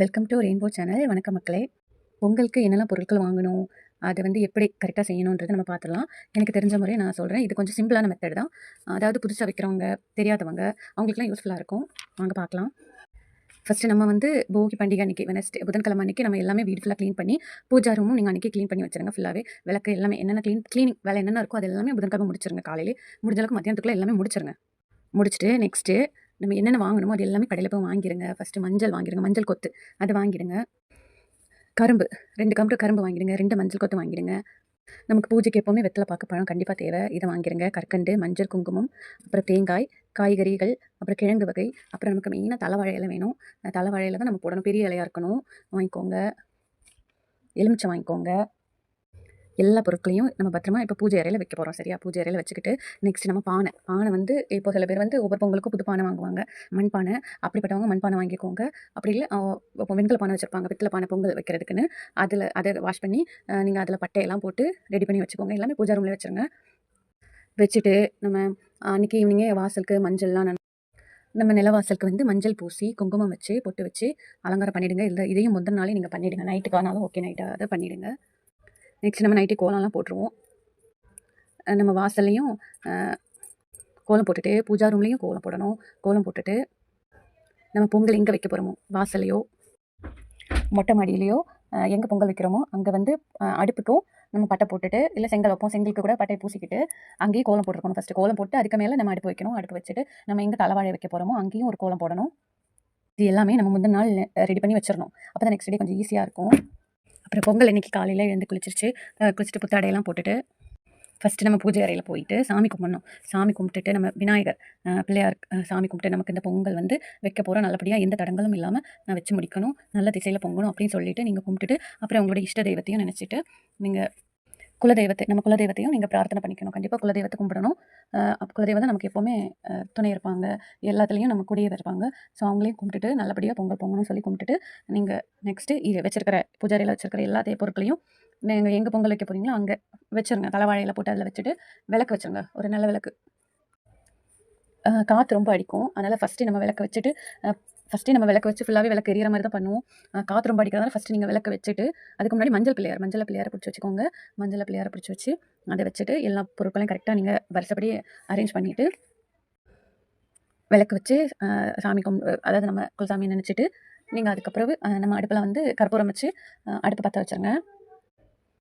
Welcome to rainbow channel. வணக்கம் மக்களே. பொங்கலுக்கு என்னெல்லாம் பொருட்கள் வாங்கணும், அதை வந்து எப்படி கரெக்டாக செய்யணுன்றதை நம்ம பார்த்துடலாம். எனக்கு தெரிஞ்ச முறையை நான் சொல்கிறேன். இது கொஞ்சம் சிம்பிளான மெத்தட் தான். அதாவது புதுசாக வைக்கிறவங்க, தெரியாதவங்க அவங்களுக்குலாம் யூஸ்ஃபுல்லாக இருக்கும். வாங்க பார்க்கலாம். ஃபஸ்ட்டு நம்ம வந்து போகி பண்டிகை அன்றைக்கி வெனஸ்டே புதன்கிழமை அன்றைக்கி நம்ம எல்லாமே வீடு ஃபுல்லாக க்ளீன் பண்ணி பூஜா ரூமும் நீங்கள் அன்றைக்கி க்ளீன் பண்ணி வச்சுருங்க. ஃபுல்லாகவே விளக்கு எல்லாமே என்னென்ன க்ளீனிங் வேலை என்னென்ன இருக்கோ அது எல்லாமே புதன்கிழமை முடிச்சிருங்க. காலையிலே முடிஞ்ச அளவுக்கு மத்தியானத்துக்குள்ளே எல்லாமே முடிச்சிருங்க. முடிச்சுட்டு நெக்ஸ்ட்டு நம்ம என்னென்ன வாங்கணுமோ அது எல்லாமே கடையில் போய் வாங்கிடுங்க. ஃபஸ்ட்டு மஞ்சள் வாங்கிடுங்க, மஞ்சள் கொத்து அது வாங்கிடுங்க. கரும்பு 2 கம்பு கரும்பு வாங்கிடுங்க, 2 மஞ்சள் கொத்து வாங்கிடுங்க. நமக்கு பூஜைக்கு எப்போவுமே வெத்தலை பாக்கு பழம் கண்டிப்பாக தேவை. இதை வாங்கிடுங்க. கற்கண்டு, மஞ்சள், குங்குமம், அப்புறம் தேங்காய், காய்கறிகள், அப்புறம் கிழங்கு வகை, அப்புறம் நமக்கு மெயினாக தலைவாழை இலை வேணும். தலைவாழை இலை தான் நம்ம போடணும். பெரிய இலையாக இருக்கணும். வாங்கிக்கோங்க. எலுமிச்சை வாங்கிக்கோங்க. எல்லா பொருட்களையும் நம்ம பத்திரமா இப்போ பூஜை அறையில் வைக்க போகிறோம். சரியா? பூஜை அறையில் வச்சுக்கிட்டு நெக்ஸ்ட் நம்ம பானை வந்து இப்போ சில பேர் வந்து ஒவ்வொரு பொங்கலுக்கும் புது பானை வாங்குவாங்க. மண்பானை. அப்படிப்பட்டவங்க மண்பானை வாங்கிக்கோங்க. அப்படி இல்லை இப்போ வெண்கல பானை வச்சுருப்பாங்க, பித்தளை பானை பொங்கல் வைக்கிறதுக்குன்னு. அதை வாஷ் பண்ணி நீங்கள் அதில் பட்டையெல்லாம் போட்டு ரெடி பண்ணி வச்சுக்கோங்க. எல்லாமே பூஜா ரூமில் வச்சுருங்க. வச்சுட்டு நம்ம அன்றைக்கி ஈவினிங்கே வாசலுக்கு மஞ்சள்லாம் நம்ம நிலவாசலுக்கு வந்து மஞ்சள் பூசி குங்குமம் வச்சு பொட்டு வச்சு அலங்காரம் பண்ணிவிடுங்க. இதையும் முந்தின நாளே நீங்கள் பண்ணிவிடுங்க. நைட்டுக்கானாலும் ஓகே, நைட்டாக அதை பண்ணிவிடுங்க. நெக்ஸ்ட் நம்ம நைட்டு கோலம்லாம் போட்டுருவோம். நம்ம வாசல்லையும் கோலம் போட்டுட்டு பூஜா ரூம்லேயும் கோலம் போடணும். கோலம் போட்டுட்டு நம்ம பொங்கல் எங்கே வைக்க போகிறோமோ வாசல்லையோ மொட்டை மாடியிலையோ எங்கே பொங்கல் வைக்கிறோமோ அங்கே வந்து அடுப்புக்கும் நம்ம பட்டை போட்டுட்டு இல்லை செங்கல் வைப்போம். செங்கலுக்கு கூட பட்டை பூசிக்கிட்டு அங்கேயே கோலம் போட்டுருக்கணும். ஃபஸ்ட்டு கோலம் போட்டு அதுக்கு மேலே நம்ம அடுப்பு வைக்கணும். அடுப்பு வச்சுட்டு நம்ம எங்கே தலைவாழை வைக்க போகிறோமோ அங்கேயும் ஒரு கோலம் போடணும். இது எல்லாமே நம்ம முந்தின நாள் ரெடி பண்ணி வச்சிடணும். அப்போ தான் நெக்ஸ்ட் டே கொஞ்சம் ஈஸியாக இருக்கும். அப்புறம் பொங்கல் அன்றைக்கி காலையில் எழுந்து குளிச்சுட்டு புத்தாடையெல்லாம் போட்டுட்டு ஃபஸ்ட்டு நம்ம பூஜை அறையில் போயிட்டு சாமி கும்பிடணும். சாமி கும்பிட்டுட்டு நம்ம விநாயகர் பிள்ளையார் சாமி கும்பிட்டு நமக்கு இந்த பொங்கல் வந்து வைக்க போகிறோம். நல்லபடியாக எந்த தடங்களும் இல்லாமல் நான் வச்சு முடிக்கணும். நல்ல திசையில் பொங்கணும் அப்படின்னு சொல்லிட்டு நீங்கள் கும்பிட்டுட்டு அப்புறம் உங்களோட இஷ்ட தெய்வத்தையும் நினச்சிட்டு நீங்கள் நம்ம குலதெய்வத்தையும் நீங்கள் பிரார்த்தனை பண்ணிக்கணும். கண்டிப்பாக குலதெய்வத்தை கும்பிடணும். குலதெய்வம் தான் நமக்கு எப்போவுமே துணை இருப்பாங்க. எல்லாத்துலேயும் நம்ம கூடயே இருப்பாங்க. ஸோ அவங்களையும் கும்பிட்டுட்டு நல்லபடியாக பொங்கல் பொங்கணும்னு சொல்லி கும்பிட்டுட்டு நீங்கள் நெக்ஸ்ட்டு இது வச்சுருக்கிற பூஜாரியில் வச்சுருக்கிற எல்லா பொருட்களையும் நீங்கள் எங்கே பொங்கல் வைக்க போகிறீங்களோ அங்கே வச்சுருங்க. தலைவாழையில் போட்டு அதில் வச்சுட்டு விளக்கு வச்சுருங்க. ஒரு நல்ல விளக்கு. காற்று ரொம்ப அடிக்கும். அதனால் ஃபஸ்ட்டு நம்ம விளக்கு வச்சுட்டு நம்ம விளக்கு வச்சு ஃபுல்லாகவே விளக்கு எரியிற மாதிரி தான் பண்ணுவோம். காற்று ரொம்ப அடிக்கிறதால ஃபஸ்ட்டு நீங்கள் விளக்கு வச்சுட்டு அதுக்கு முன்னாடி மஞ்சள் பிள்ளையாரை பிடிச்சி வச்சுக்கோங்க. மஞ்சள் பிள்ளையாரை பிடிச்சி வச்சு அதை வச்சுட்டு எல்லா பொருட்களையும் கரெக்டாக நீங்கள் வருஷப்படி அரேஞ்ச் பண்ணிவிட்டு விளக்கு வச்சு அதாவது நம்ம குலசாமியை நினச்சிட்டு நீங்கள் அதுக்கப்புறம் நம்ம அடுப்பில் வந்து கற்பூரம் வச்சு அடுப்பு பற்ற வச்சுருங்க.